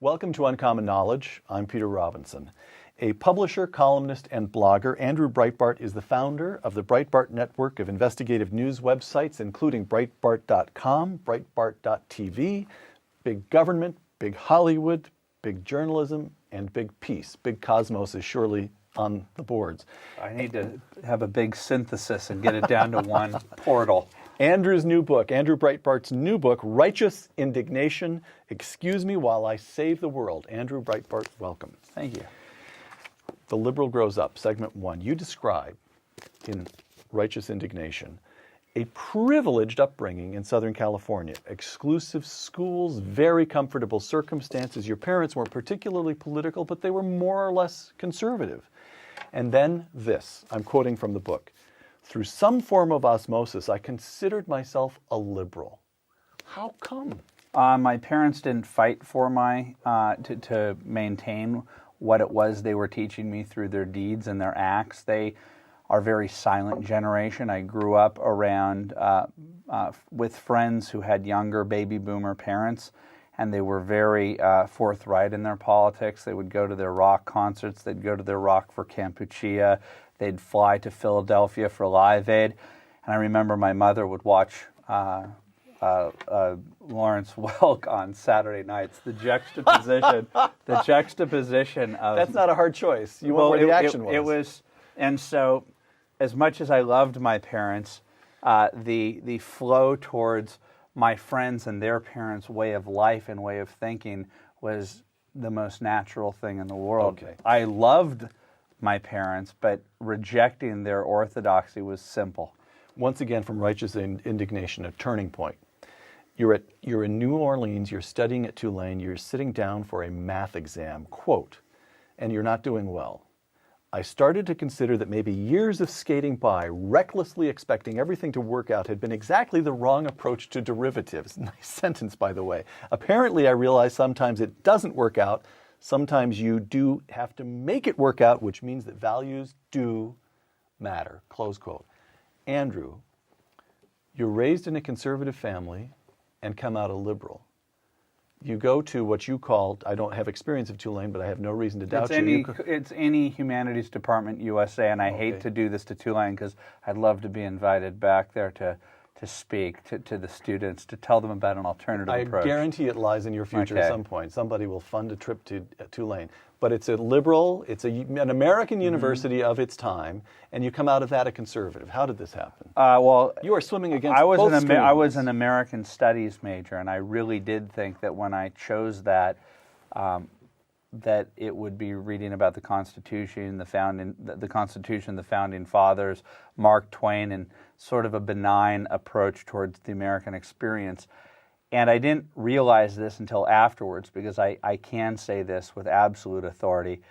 Welcome to Uncommon Knowledge. I'm Peter Robinson. A publisher, columnist, and blogger, Andrew Breitbart is the founder of the Breitbart Network of investigative news websites, including Breitbart.com, Breitbart.tv, Big Government, Big Hollywood, Big Journalism, and Big Peace. Big Cosmos is surely on the boards. I need to have a big synthesis and get it down to one portal. Andrew Breitbart's new book, Righteous Indignation, Excuse Me While I Save the World. Andrew Breitbart, welcome. Thank you. The Liberal Grows Up, Segment 1. You describe in Righteous Indignation a privileged upbringing in Southern California. Exclusive schools, very comfortable circumstances. Your parents weren't particularly political, but they were more or less conservative. And then this, I'm quoting from the book. Through some form of osmosis, I considered myself a liberal. How come? My parents didn't fight for to maintain what it was they were teaching me through their deeds and their acts. They are a very silent generation. I grew up around with friends who had younger baby boomer parents, and they were very forthright in their politics. They would go to their rock concerts. They'd go to their Rock for Kampuchea. They'd fly to Philadelphia for Live Aid. And I remember my mother would watch Lawrence Welk on Saturday nights. The juxtaposition of... That's not a hard choice. You want where the action was. It was, and so as much as I loved my parents, the flow towards my friends and their parents' way of life and way of thinking was the most natural thing in the world. Okay. I loved my parents, but rejecting their orthodoxy was simple. Once again, from Righteous Indignation, a turning point. You're in New Orleans, you're studying at Tulane, you're sitting down for a math exam, quote, and you're not doing well. I started to consider that maybe years of skating by, recklessly expecting everything to work out, had been exactly the wrong approach to derivatives. Nice sentence, by the way. Apparently, I realized sometimes it doesn't work out. Sometimes you do have to make it work out, which means that values do matter, close quote. Andrew, you're raised in a conservative family and come out a liberal. You go to what you called, I don't have experience of Tulane, but I have no reason to doubt you. It's any humanities department USA, and I hate to do this to Tulane because I'd love to be invited back there to speak to the students, to tell them about an alternative approach. I guarantee it lies in your future at some point. Somebody will fund a trip to Tulane. But it's a liberal, it's an American university of its time, and you come out of that a conservative. How did this happen? Well, you are swimming against I was an American Studies major, and I really did think that when I chose that, that it would be reading about the Constitution, the founding fathers, Mark Twain, and sort of a benign approach towards the American experience. And I didn't realize this until afterwards, because I can say this with absolute authority.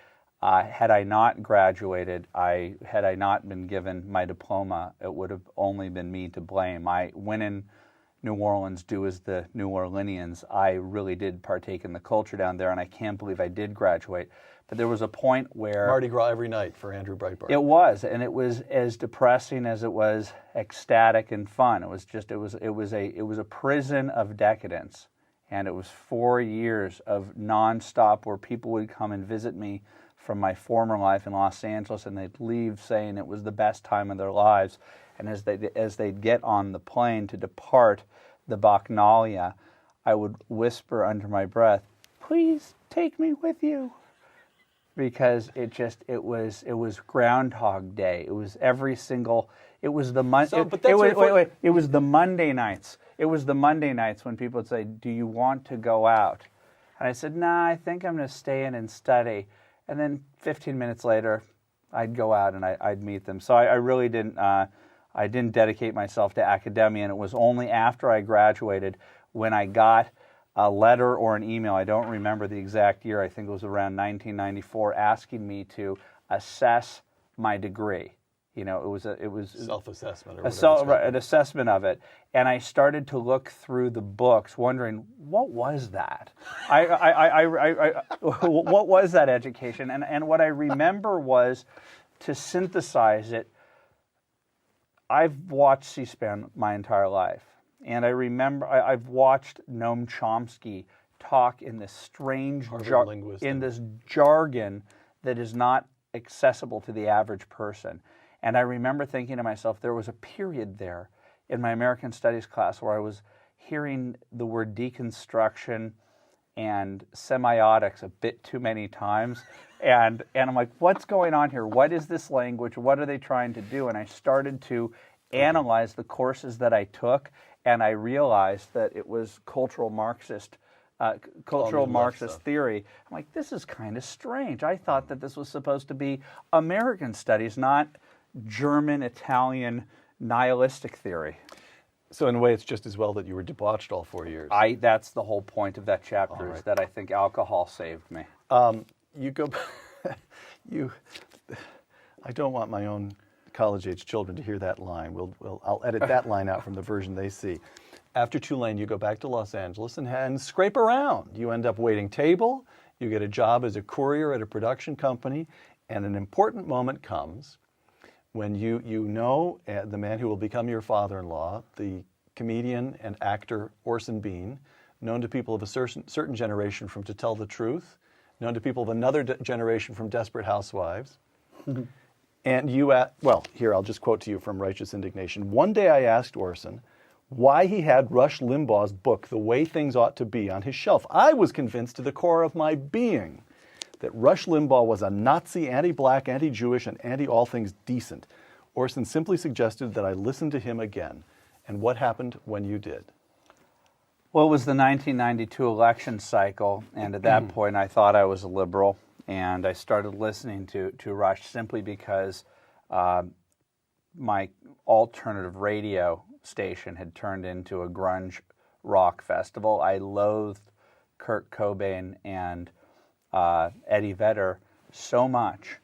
Had I not graduated, had I not been given my diploma, it would have only been me to blame. When in New Orleans, do as the New Orleanians, I really did partake in the culture down there, and I can't believe I did graduate. But there was a point where... Mardi Gras every night for Andrew Breitbart. It was, and it was as depressing as it was ecstatic and fun. It was a prison of decadence, and it was 4 years of nonstop where people would come and visit me from my former life in Los Angeles, and they'd leave saying it was the best time of their lives. And as they'd get on the plane to depart the Bacchanalia, I would whisper under my breath, "Please take me with you." Because it was Groundhog Day. It was it was the Monday nights. It was the Monday nights when people would say, "Do you want to go out?" And I said, "Nah, I think I'm going to stay in and study." And then 15 minutes later, I'd go out and I'd meet them. So I really didn't. I didn't dedicate myself to academia, and it was only after I graduated when I got a letter or an email, I don't remember the exact year, I think it was around 1994, asking me to assess my degree. You know, it was self-assessment, an assessment of it, and I started to look through the books, wondering what was that. What was that education? And what I remember was, to synthesize it, I've watched C-SPAN my entire life, and I remember I've watched Noam Chomsky talk in this strange linguistic. in this jargon that is not accessible to the average person. And I remember thinking to myself, there was a period there in my American Studies class where I was hearing the word deconstruction and semiotics a bit too many times. And I'm like, what's going on here? What is this language? What are they trying to do? And I started to analyze the courses that I took, and I realized that it was cultural Marxist theory. I'm like, this is kind of strange. I thought that this was supposed to be American studies, not German, Italian, nihilistic theory. So in a way, it's just as well that you were debauched all 4 years. That's the whole point of that chapter, is that I think alcohol saved me. You go, I don't want my own college-age children to hear that line. I'll edit that line out from the version they see. After Tulane, you go back to Los Angeles and scrape around. You end up waiting table, you get a job as a courier at a production company, and an important moment comes when you know the man who will become your father-in-law, the comedian and actor Orson Bean, known to people of a certain generation from To Tell the Truth, known to people of another generation from Desperate Housewives. And here, I'll just quote to you from Righteous Indignation. One day I asked Orson why he had Rush Limbaugh's book, The Way Things Ought to Be, on his shelf. I was convinced to the core of my being that Rush Limbaugh was a Nazi, anti-black, anti-Jewish, and anti-all things decent. Orson simply suggested that I listen to him again. And what happened when you did? Well, it was the 1992 election cycle, and at that point I thought I was a liberal, and I started listening to Rush simply because my alternative radio station had turned into a grunge rock festival. I loathed Kurt Cobain and Eddie Vedder so much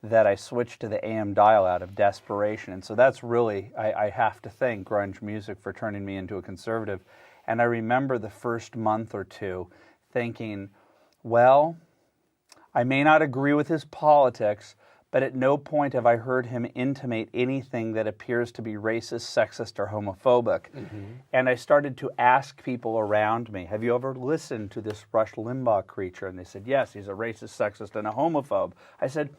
that I switched to the AM dial out of desperation. And so that's really, I have to thank grunge music for turning me into a conservative. And I remember the first month or two thinking, well, I may not agree with his politics, but at no point have I heard him intimate anything that appears to be racist, sexist, or homophobic. And I started to ask people around me, have you ever listened to this Rush Limbaugh creature? And they said, yes, he's a racist, sexist, and a homophobe. I said,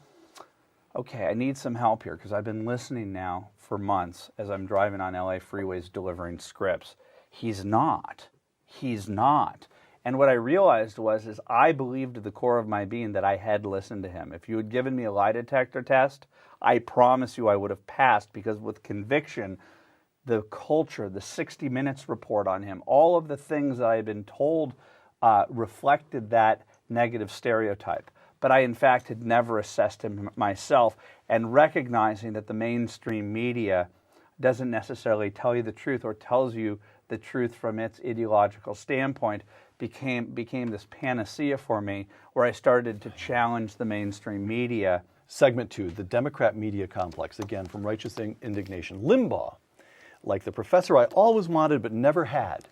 okay, I need some help here, because I've been listening now for months as I'm driving on LA freeways delivering scripts. He's not. He's not. And what I realized is I believed to the core of my being that I had listened to him. If you had given me a lie detector test, I promise you I would have passed, because with conviction, the culture, the 60 Minutes report on him, all of the things that I had been told reflected that negative stereotype. But I, in fact, had never assessed him myself, and recognizing that the mainstream media doesn't necessarily tell you the truth, or tells you the truth from its ideological standpoint, became this panacea for me, where I started to challenge the mainstream media. Segment 2, the Democrat media complex, again from Righteous Indignation. Limbaugh, like the professor I always wanted but never had,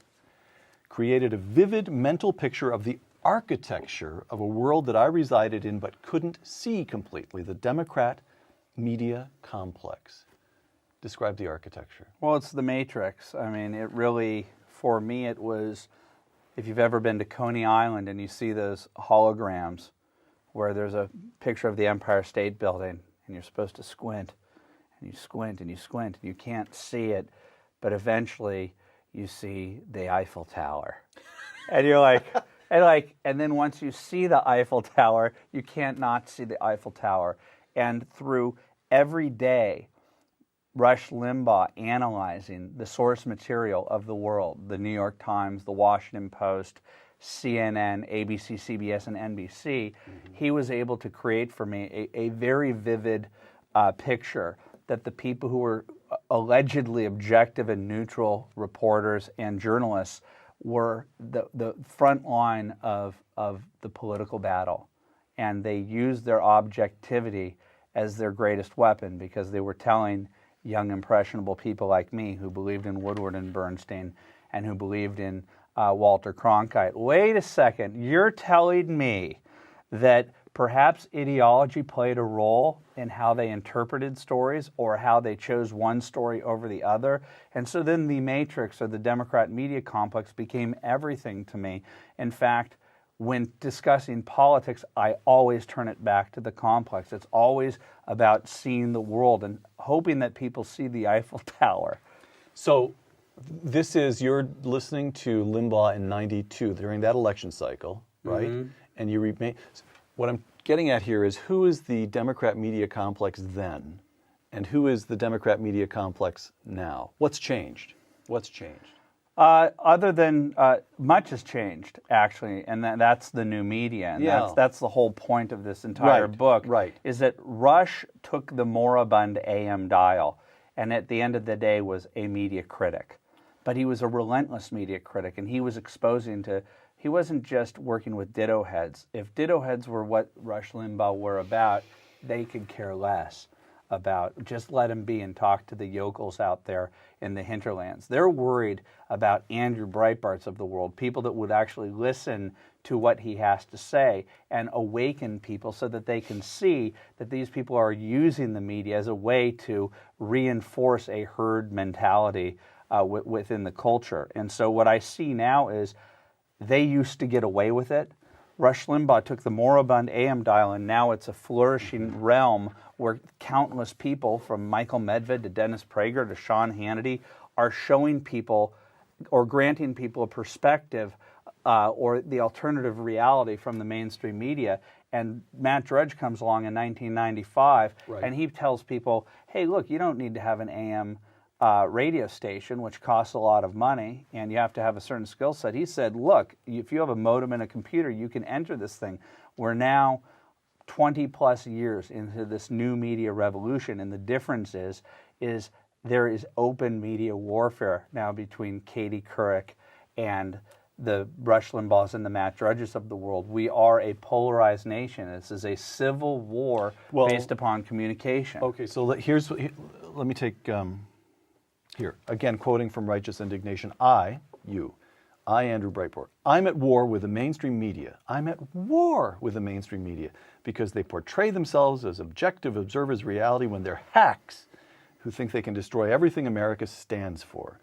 created a vivid mental picture of the architecture of a world that I resided in but couldn't see completely, the Democrat media complex. Describe the architecture. Well, it's the Matrix. I mean, it really, for me, it was, if you've ever been to Coney Island and you see those holograms where there's a picture of the Empire State Building and you're supposed to squint, and you squint and you squint and you can't see it, but eventually you see the Eiffel Tower. And you're like, and then once you see the Eiffel Tower, you can't not see the Eiffel Tower. And through every day, Rush Limbaugh analyzing the source material of the world, the New York Times, the Washington Post, CNN, ABC, CBS, and NBC, he was able to create for me a very vivid picture that the people who were allegedly objective and neutral reporters and journalists were the front line of the political battle. And they used their objectivity as their greatest weapon, because they were telling young, impressionable people like me who believed in Woodward and Bernstein and who believed in Walter Cronkite, wait a second, you're telling me that Perhaps ideology played a role in how they interpreted stories or how they chose one story over the other. And so then the matrix or the Democrat media complex became everything to me. In fact, when discussing politics, I always turn it back to the complex. It's always about seeing the world and hoping that people see the Eiffel Tower. So you're listening to Limbaugh in '92 during that election cycle, right? Mm-hmm. And you remain. What I'm getting at here is, who is the Democrat media complex then, and who is the Democrat media complex now? What's changed? What's changed? Other than much has changed, actually, and that's the new media, and that's the whole point of this entire book. Right. Is that Rush took the moribund AM dial, and at the end of the day was a media critic, but he was a relentless media critic, and he was exposing to. He wasn't just working with ditto heads. If ditto heads were what Rush Limbaugh were about, they could care less about. Just let him be and talk to the yokels out there in the hinterlands. They're worried about Andrew Breitbarts of the world, people that would actually listen to what he has to say and awaken people so that they can see that these people are using the media as a way to reinforce a herd mentality within the culture. And so what I see now is they used to get away with it. Rush Limbaugh took the moribund AM dial, and now it's a flourishing realm where countless people, from Michael Medved to Dennis Prager to Sean Hannity, are showing people or granting people a perspective or the alternative reality from the mainstream media. And Matt Drudge comes along in 1995, and he tells people, hey, look, you don't need to have an AM radio station, which costs a lot of money, and you have to have a certain skill set. He said, look, if you have a modem and a computer, you can enter this thing. We're now 20 plus years into this new media revolution, and the difference is there is open media warfare now between Katie Couric and the Rush Limbaughs and the Matt Drudges of the world. We are a polarized nation. This is a civil war based upon communication. Okay, so let me take... Here, again, quoting from Righteous Indignation, I, Andrew Breitbart, I'm at war with the mainstream media. I'm at war with the mainstream media because they portray themselves as objective observers of reality when they're hacks who think they can destroy everything America stands for.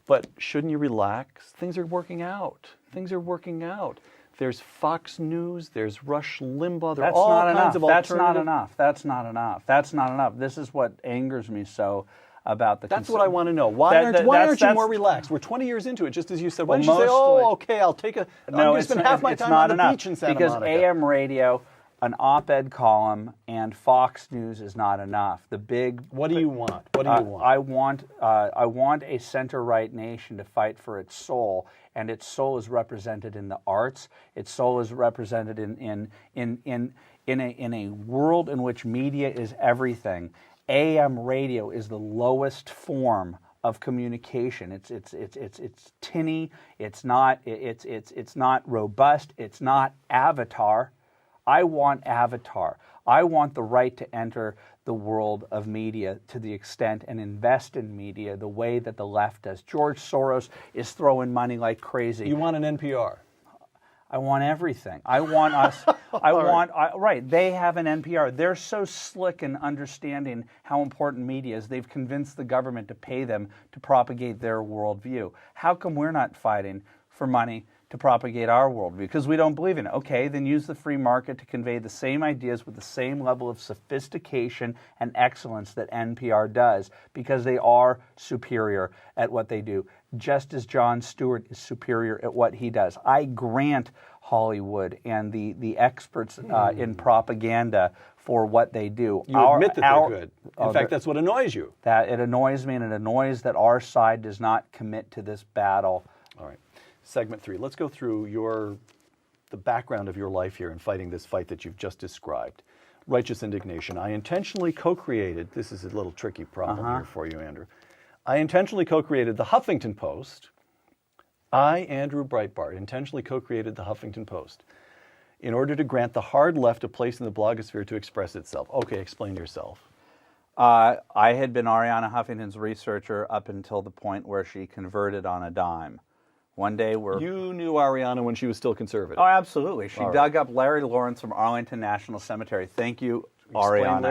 But shouldn't you relax? Things are working out. Things are working out. There's Fox News, there's Rush Limbaugh, there are all kinds of alternative... That's not enough. That's not enough. That's not enough. This is what angers me so about the... That's what I want to know. Why aren't you more relaxed? We're 20 years into it, just as you said. Why don't you say, okay, I'll take a... I'm going to spend half my time on the beach in Santa Monica. Because AM radio, an op-ed column, and Fox News is not enough. The big... What do you want? What do you want? I want a center-right nation to fight for its soul, and its soul is represented in the arts. Its soul is represented in a world in which media is everything. AM radio is the lowest form of communication. It's tinny. It's not robust. It's not Avatar. I want Avatar. I want the right to enter the world of media to the extent and invest in media the way that the left does. George Soros is throwing money like crazy. You want an NPR? I want everything. I want us. Right. They have an NPR. They're so slick in understanding how important media is. They've convinced the government to pay them to propagate their worldview. How come we're not fighting for money to propagate our worldview? Because we don't believe in it. Okay, then use the free market to convey the same ideas with the same level of sophistication and excellence that NPR does, because they are superior at what they do, just as Jon Stewart is superior at what he does. I grant Hollywood and the experts in propaganda for what they do. You admit that they're good. In fact, that's what annoys you. That it annoys me, and it annoys that our side does not commit to this battle. All right. Segment 3. Let's go through the background of your life here in fighting this fight that you've just described. Righteous Indignation. I intentionally co-created, this is a little tricky problem here for you, Andrew. I intentionally co-created the Huffington Post. I, Andrew Breitbart, intentionally co-created the Huffington Post in order to grant the hard left a place in the blogosphere to express itself. Okay, explain yourself. I had been Arianna Huffington's researcher up until the point where she converted on a dime. One day You knew Ariana when she was still conservative. Oh, absolutely. She dug up Larry Lawrence from Arlington National Cemetery. Thank you, Ariana.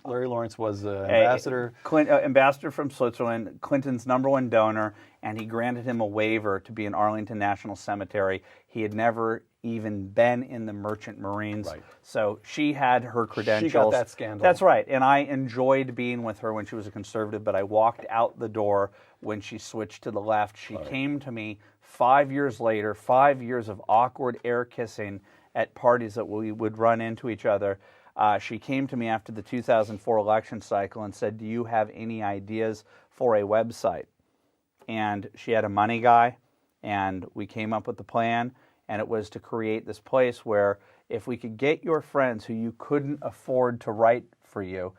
Larry Lawrence was ambassador. Ambassador from Switzerland, Clinton's #1 donor, and he granted him a waiver to be in Arlington National Cemetery. He had never even been in the Merchant Marines. Right. So she had her credentials. She got that scandal. That's right. And I enjoyed being with her when she was a conservative, but I walked out the door when she switched to the left. She came to me 5 years later, 5 years of awkward air kissing at parties that we would run into each other. She came to me after the 2004 election cycle and said, "Do you have any ideas for a website?" And she had a money guy, and we came up with the plan, and it was to create this place where if we could get your friends who you couldn't afford to write for you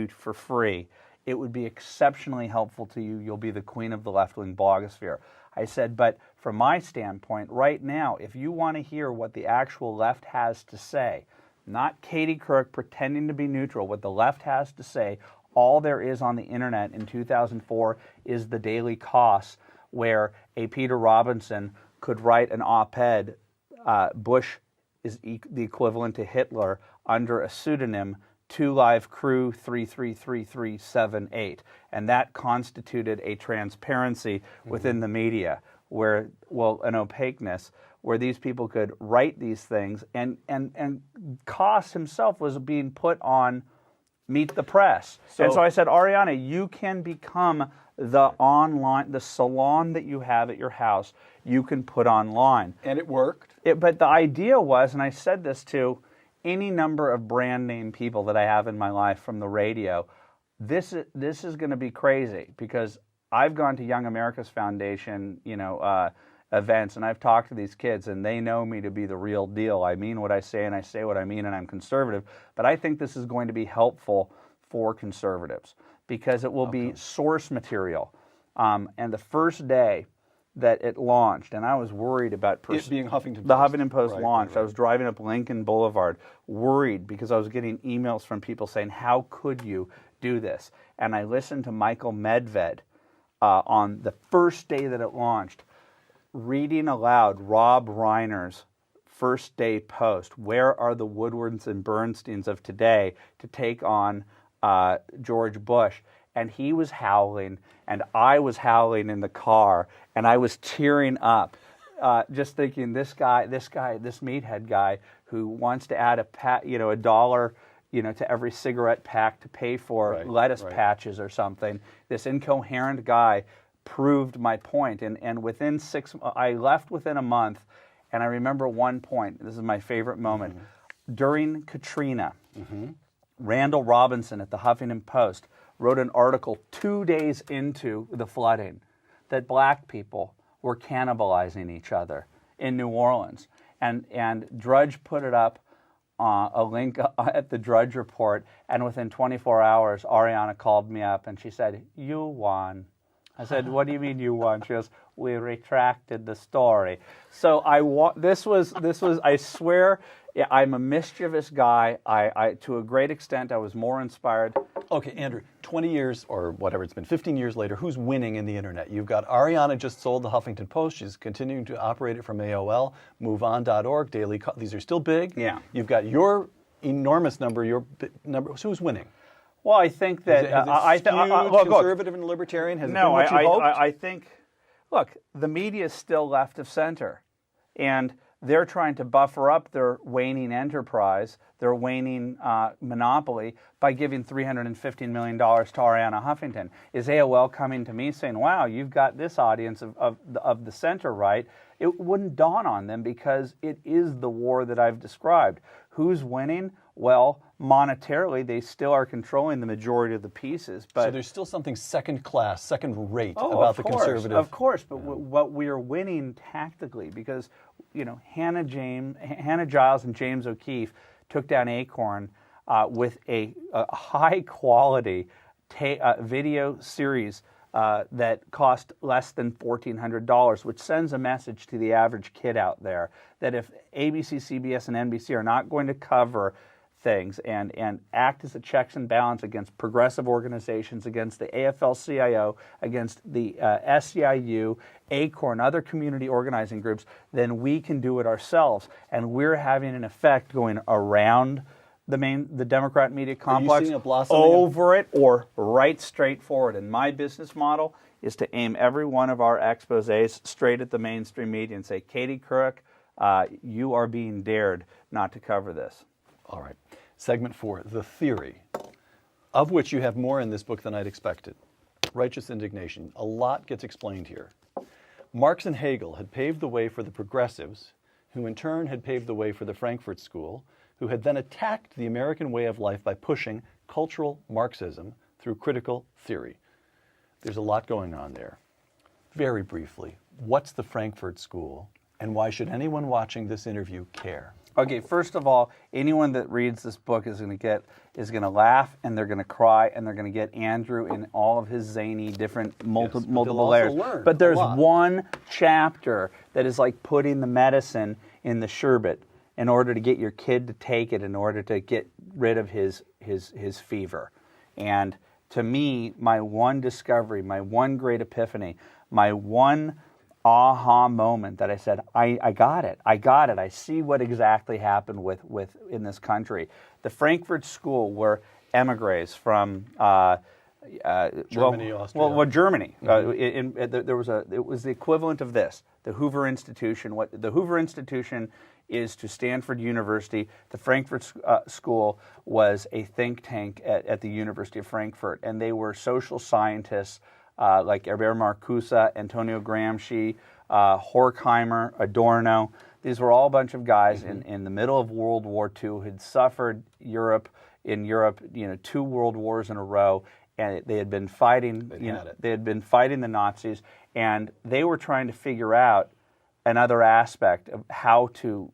for free, it would be exceptionally helpful to you. You'll be the queen of the left-wing blogosphere. I said, but from my standpoint, right now, if you want to hear what the actual left has to say, not Katie Couric pretending to be neutral, what the left has to say, all there is on the internet in 2004 is the Daily Kos, where a Peter Robinson could write an op-ed, Bush is the equivalent to Hitler, under a pseudonym, 2 Live Crew 333378. And that constituted a transparency within the media, where, well, an opaqueness, where these people could write these things. And Kos himself was being put on Meet the Press. And so I said, Ariana, you can become the salon that you have at your house, you can put online. And it worked. But the idea was, and I said this to any number of brand name people that I have in my life from the radio, this is going to be crazy, because I've gone to Young America's Foundation, events, and I've talked to these kids, and they know me to be the real deal. I mean what I say, and I say what I mean, and I'm conservative. But I think this is going to be helpful for conservatives, because it will be source material. And the first day that it launched, and I was worried about it being Huffington Post. The Huffington Post launched. Right. I was driving up Lincoln Boulevard, worried, because I was getting emails from people saying, "How could you do this?" And I listened to Michael Medved on the first day that it launched, reading aloud Rob Reiner's first day post. Where are the Woodwards and Bernsteins of today to take on George Bush? And he was howling, and I was howling in the car, and I was tearing up, just thinking, this meathead guy who wants to add a dollar, to every cigarette pack to pay for lettuce patches or something. This incoherent guy proved my point, and within I left within a month, and I remember one point. This is my favorite moment. During Katrina, Randall Robinson at the Huffington Post wrote an article 2 days into the flooding that black people were cannibalizing each other in New Orleans. And Drudge put it up, a link at the Drudge Report, and within 24 hours, Ariana called me up and she said, "You won." I said, "What do you mean you won?" She goes, "We retracted the story." So this was, I swear, I'm a mischievous guy. I to a great extent, I was more inspired. Okay, Andrew, 20 years, or whatever it's been, 15 years later, who's winning in the internet? You've got Ariana just sold the Huffington Post. She's continuing to operate it from AOL, MoveOn.org, Daily. These are still big. Yeah. You've got your enormous number, So who's winning? Well, I think that conservative and libertarian has been what you hoped? I think, look, the media is still left of center, and they're trying to buffer up their waning enterprise, their waning monopoly, by giving $315 million to Ariana Huffington. Is AOL coming to me saying, "Wow, you've got this audience of the center right"? It wouldn't dawn on them, because it is the war that I've described. Who's winning? Well, monetarily, they still are controlling the majority of the pieces. But so there's still something second-class, second-rate about the conservative. Of course, but what we are winning tactically, because Hannah Giles and James O'Keefe took down Acorn with a high-quality video series that cost less than $1,400, which sends a message to the average kid out there that if ABC, CBS, and NBC are not going to cover things and act as a checks and balance against progressive organizations, against the AFL-CIO, against the SEIU, ACORN, other community organizing groups, then we can do it ourselves. And we're having an effect going around the Democrat media complex, over it, or right straight forward. And my business model is to aim every one of our exposés straight at the mainstream media and say, Katie Couric, you are being dared not to cover this. All right. Segment 4, the theory, of which you have more in this book than I'd expected. Righteous indignation. A lot gets explained here. Marx and Hegel had paved the way for the progressives, who in turn had paved the way for the Frankfurt School, who had then attacked the American way of life by pushing cultural Marxism through critical theory. There's a lot going on there. Very briefly, what's the Frankfurt School, and why should anyone watching this interview care? Okay, first of all, anyone that reads this book is going to laugh, and they're going to cry, and they're going to get Andrew in all of his zany, different multiple layers. But there's one chapter that is like putting the medicine in the sherbet in order to get your kid to take it, in order to get rid of his fever. And to me, my one discovery, my one great epiphany, my one aha moment that I said, I got it. I see what exactly happened with in this country. The Frankfurt School were emigres from Germany, Austria. Germany. It was the equivalent of this, the Hoover Institution. What the Hoover Institution is to Stanford University. The Frankfurt School was a think tank at the University of Frankfurt, and they were social scientists like Herbert Marcuse, Antonio Gramsci, Horkheimer, Adorno. These were all a bunch of guys in the middle of World War II who had suffered in Europe, 2 world wars in a row, and they had been fighting. They had been fighting the Nazis, and they were trying to figure out another aspect of how to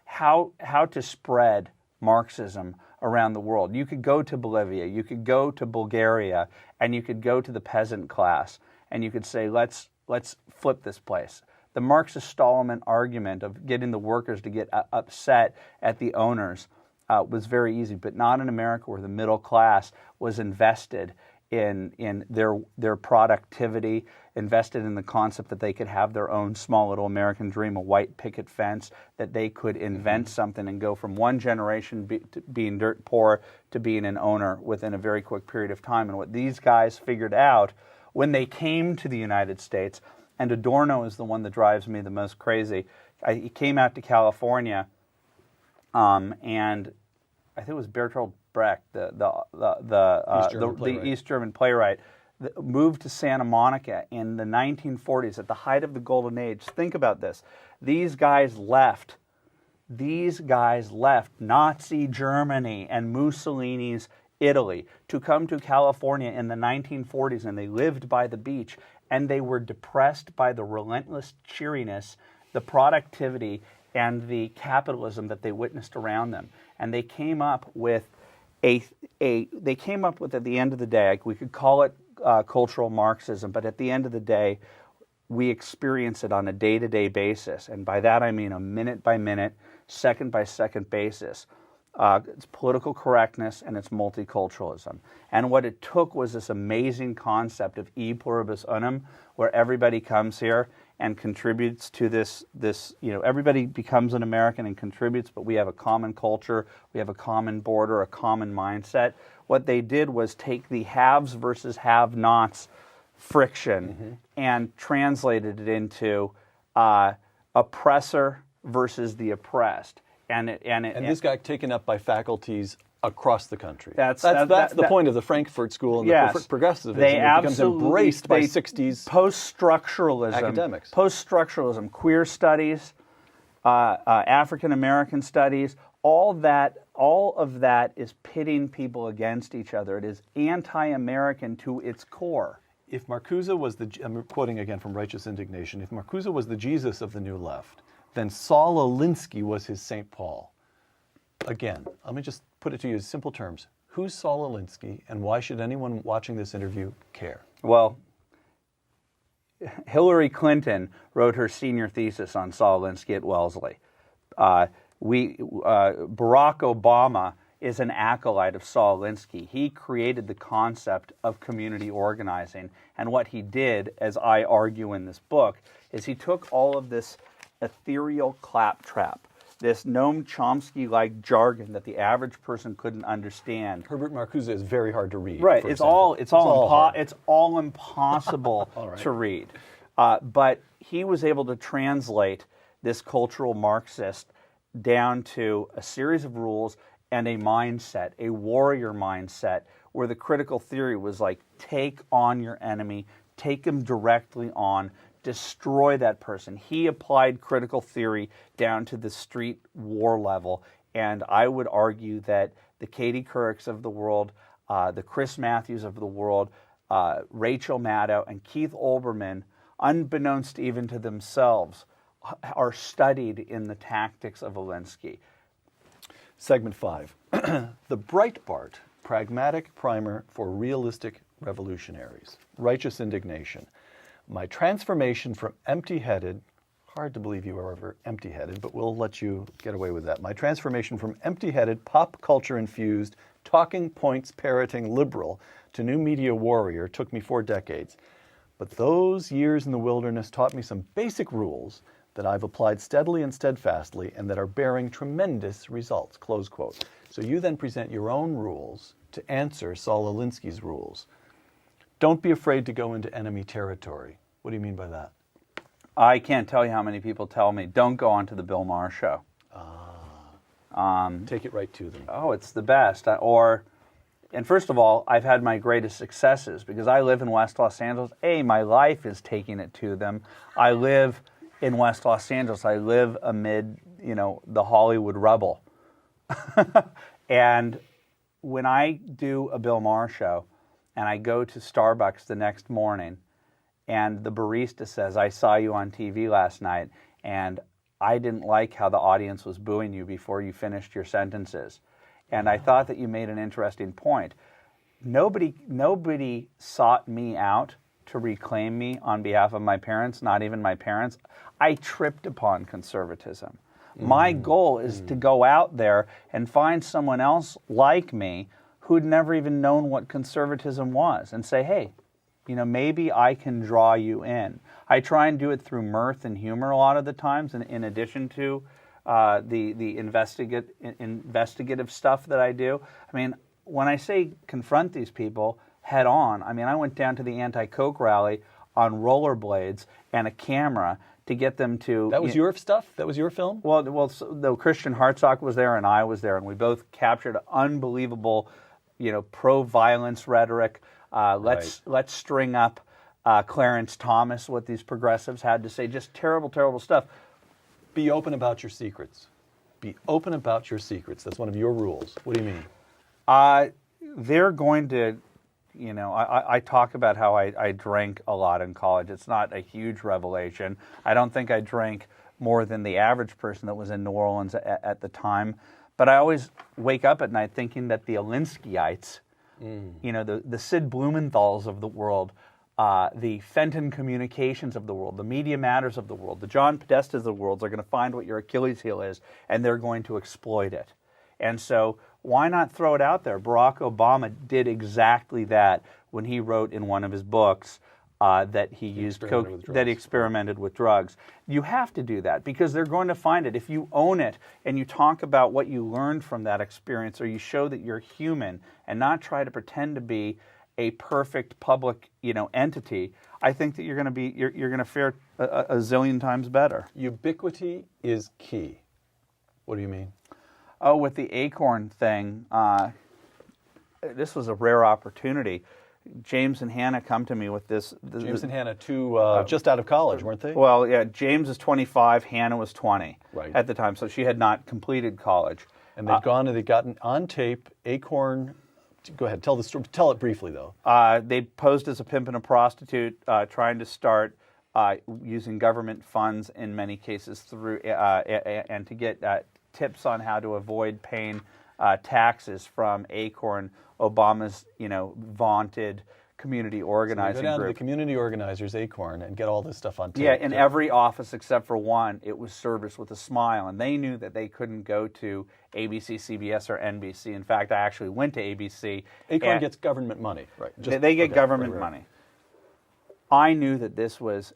how to spread Marxism around the world. You could go to Bolivia, you could go to Bulgaria, and you could go to the peasant class, and you could say, let's flip this place. The Marxist-Stallman argument of getting the workers to get upset at the owners was very easy, but not in America, where the middle class was invested in their productivity, invested in the concept that they could have their own small little American dream, a white picket fence, that they could invent something and go from one generation to being dirt poor to being an owner within a very quick period of time. And what these guys figured out when they came to the United States, and Adorno is the one that drives me the most crazy. He came out to California, and I think it was Bertolt Brecht, the East German playwright, moved to Santa Monica in the 1940s at the height of the Golden Age. Think about this. These guys left Nazi Germany and Mussolini's Italy to come to California in the 1940s, and they lived by the beach, and they were depressed by the relentless cheeriness, the productivity, and the capitalism that they witnessed around them. And they came up with at the end of the day, we could call it cultural Marxism, but at the end of the day, we experience it on a day-to-day basis. And by that I mean a minute-by-minute, second-by-second basis. It's political correctness and it's multiculturalism. And what it took was this amazing concept of e pluribus unum, where everybody comes here and contributes to this, everybody becomes an American and contributes, but we have a common culture, we have a common border, a common mindset. What they did was take the haves versus have-nots friction and translated it into oppressor versus the oppressed. And this got taken up by faculties across the country. That's the point of the Frankfurt School and the progressivism. It becomes embraced by 60s post-structuralism academics. Post-structuralism, queer studies, African American studies, all of that is pitting people against each other. It is anti-American to its core. If Marcuse was I'm quoting again from Righteous Indignation, if Marcuse was the Jesus of the New Left, then Saul Alinsky was his St. Paul. Again, let me just put it to you in simple terms. Who's Saul Alinsky, and why should anyone watching this interview care? Well, Hillary Clinton wrote her senior thesis on Saul Alinsky at Wellesley. Barack Obama is an acolyte of Saul Alinsky. He created the concept of community organizing. And what he did, as I argue in this book, is he took all of this ethereal claptrap, this Noam Chomsky-like jargon that the average person couldn't understand. Herbert Marcuse is very hard to read. Right. It's all impossible right. to read. But he was able to translate this cultural Marxist down to a series of rules and a mindset, a warrior mindset, where the critical theory was like, take on your enemy, take him directly on, destroy that person. He applied critical theory down to the street war level, and I would argue that the Katie Courics of the world, the Chris Matthews of the world, Rachel Maddow, and Keith Olbermann, unbeknownst even to themselves, are studied in the tactics of Alinsky. Segment 5. The Breitbart, Pragmatic Primer for Realistic Revolutionaries. Righteous Indignation. My transformation from empty-headed, hard to believe you were ever empty-headed, but we'll let you get away with that. My transformation from empty-headed, pop culture-infused, talking points parroting liberal to new media warrior took me 4 decades. But those years in the wilderness taught me some basic rules that I've applied steadily and steadfastly and that are bearing tremendous results, close quote. So you then present your own rules to answer Saul Alinsky's rules. Don't be afraid to go into enemy territory. What do you mean by that? I can't tell you how many people tell me, don't go onto the Bill Maher show. Take it right to them. Oh, it's the best. And first of all, I've had my greatest successes because I live in West Los Angeles. My life is taking it to them. I live in West Los Angeles. I live amid, the Hollywood rubble. And when I do a Bill Maher show and I go to Starbucks the next morning and the barista says, I saw you on TV last night and I didn't like how the audience was booing you before you finished your sentences. And I thought that you made an interesting point. Nobody sought me out to reclaim me on behalf of my parents, not even my parents. I tripped upon conservatism. My goal is to go out there and find someone else like me who'd never even known what conservatism was and say, hey, maybe I can draw you in. I try and do it through mirth and humor a lot of the times, and in addition to the investigative stuff that I do. I mean, when I say confront these people head on, I mean, I went down to the anti-Coke rally on rollerblades and a camera to get them to... That was your stuff? That was your film? Well, the Christian Hartsock was there and I was there, and we both captured unbelievable, pro-violence rhetoric. Let's string up Clarence Thomas, what these progressives had to say. Just terrible, terrible stuff. Be open about your secrets. Be open about your secrets. That's one of your rules. What do you mean? They're going to, I talk about how I drank a lot in college. It's not a huge revelation. I don't think I drank more than the average person that was in New Orleans at the time. But I always wake up at night thinking that the Alinskyites, the Sid Blumenthals of the world, the Fenton Communications of the world, the Media Matters of the world, the John Podestas of the world are going to find what your Achilles heel is, and they're going to exploit it. And so why not throw it out there? Barack Obama did exactly that when he wrote in one of his books that he used coke, that he experimented with drugs. You have to do that because they're going to find it. If you own it and you talk about what you learned from that experience, or you show that you're human and not try to pretend to be a perfect public, entity, I think that you're going to fare a zillion times better. Ubiquity is key. What do you mean? Oh, with the Acorn thing, this was a rare opportunity. James and Hannah come to me with this. James and Hannah, two just out of college, weren't they? Well, yeah, James is 25, Hannah was 20 at the time, so she had not completed college. And they'd gone and they'd gotten on tape Acorn. Go ahead, tell the story. Tell it briefly, though. They posed as a pimp and a prostitute, trying to start using government funds in many cases through and to get tips on how to avoid paying taxes from Acorn, Obama's vaunted community So organizing you go down group. to the community organizers Acorn and get all this stuff on tape. Yeah, in every office except for one, it was serviced with a smile, and they knew that they couldn't go to ABC, CBS, or NBC. In fact, I actually went to ABC. Acorn gets government money, right? They get government money. I knew that this was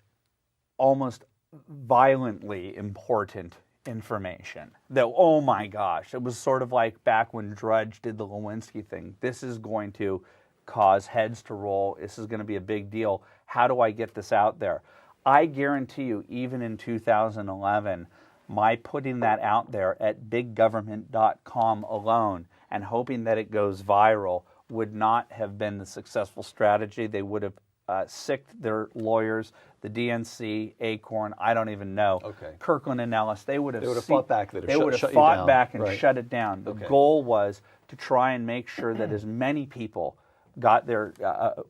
almost violently important information. That, oh my gosh, it was sort of like back when Drudge did the Lewinsky thing. This is going to cause heads to roll. This is going to be a big deal. How do I get this out there? I guarantee you, even in 2011, my putting that out there at biggovernment.com alone and hoping that it goes viral would not have been the successful strategy. They would have sicked their lawyers, the DNC, Acorn, I don't even know. Okay. Kirkland and Ellis, they would have fought back. They would have fought back and right. shut it down. The goal was to try and make sure that as many people got their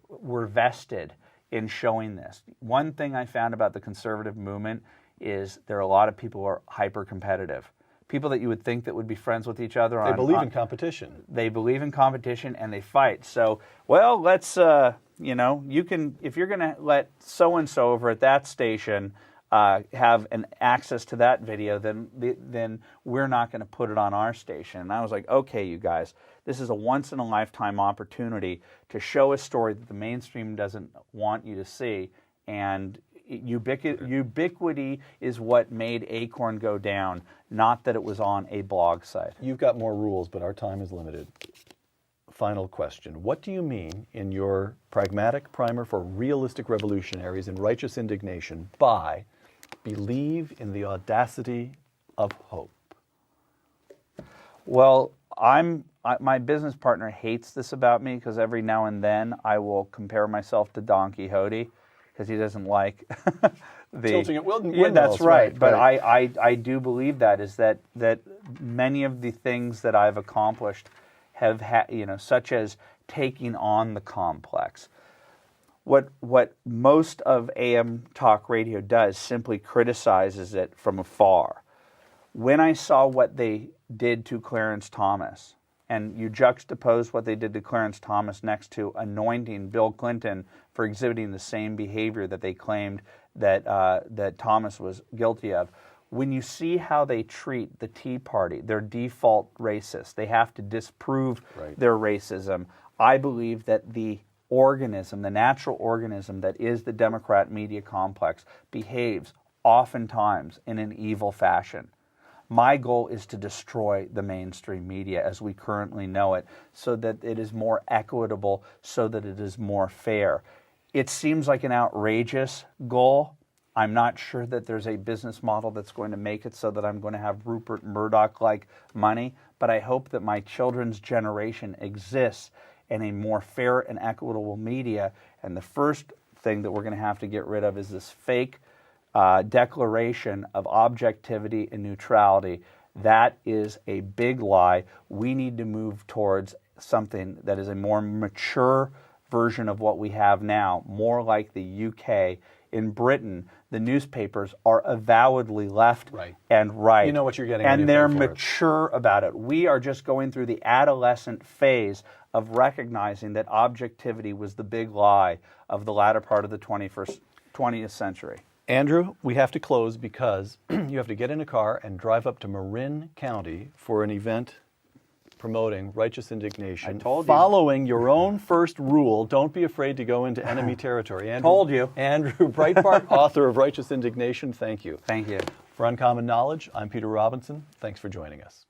were vested in showing this. One thing I found about the conservative movement is there are a lot of people who are hyper competitive. People that you would think that would be friends with each other. They believe in competition. They believe in competition and they fight. So, well, let's you know, you can, if you're going to let so and so over at that station have an access to that video, then we're not going to put it on our station. And I was like, okay, you guys, this is a once-in-a-lifetime opportunity to show a story that the mainstream doesn't want you to see, and ubiquity is what made Acorn go down, not that it was on a blog site. You've got more rules, but our time is limited. Final question. What do you mean in your pragmatic primer for realistic revolutionaries and righteous indignation by believe in the audacity of hope? Well, my business partner hates this about me because every now and then I will compare myself to Don Quixote because he doesn't like the tilting at windmills. Yeah, that's right. But right. I do believe that many of the things that I've accomplished have such as taking on the complex. What most of AM talk radio does simply criticizes it from afar. When I saw what they did to Clarence Thomas, and you juxtapose what they did to Clarence Thomas next to anointing Bill Clinton for exhibiting the same behavior that they claimed that Thomas was guilty of, when you see how they treat the Tea Party, they're default racist. They have to disprove their racism. I believe that the organism, the natural organism that is the Democrat media complex, behaves oftentimes in an evil fashion. My goal is to destroy the mainstream media as we currently know it so that it is more equitable, so that it is more fair. It seems like an outrageous goal. I'm not sure that there's a business model that's going to make it so that I'm going to have Rupert Murdoch-like money, but I hope that my children's generation exists in a more fair and equitable media. And the first thing that we're going to have to get rid of is this fake declaration of objectivity and neutrality. That is a big lie. We need to move towards something that is a more mature version of what we have now, more like the UK. In Britain, the newspapers are avowedly left and right. You know what you're getting. And they're mature about it. We are just going through the adolescent phase of recognizing that objectivity was the big lie of the latter part of the 20th century. Andrew, we have to close because you have to get in a car and drive up to Marin County for an event promoting righteous indignation. I told you. Following your own first rule, don't be afraid to go into enemy territory. Andrew, told you. Andrew Breitbart, author of Righteous Indignation, thank you. Thank you. For Uncommon Knowledge, I'm Peter Robinson. Thanks for joining us.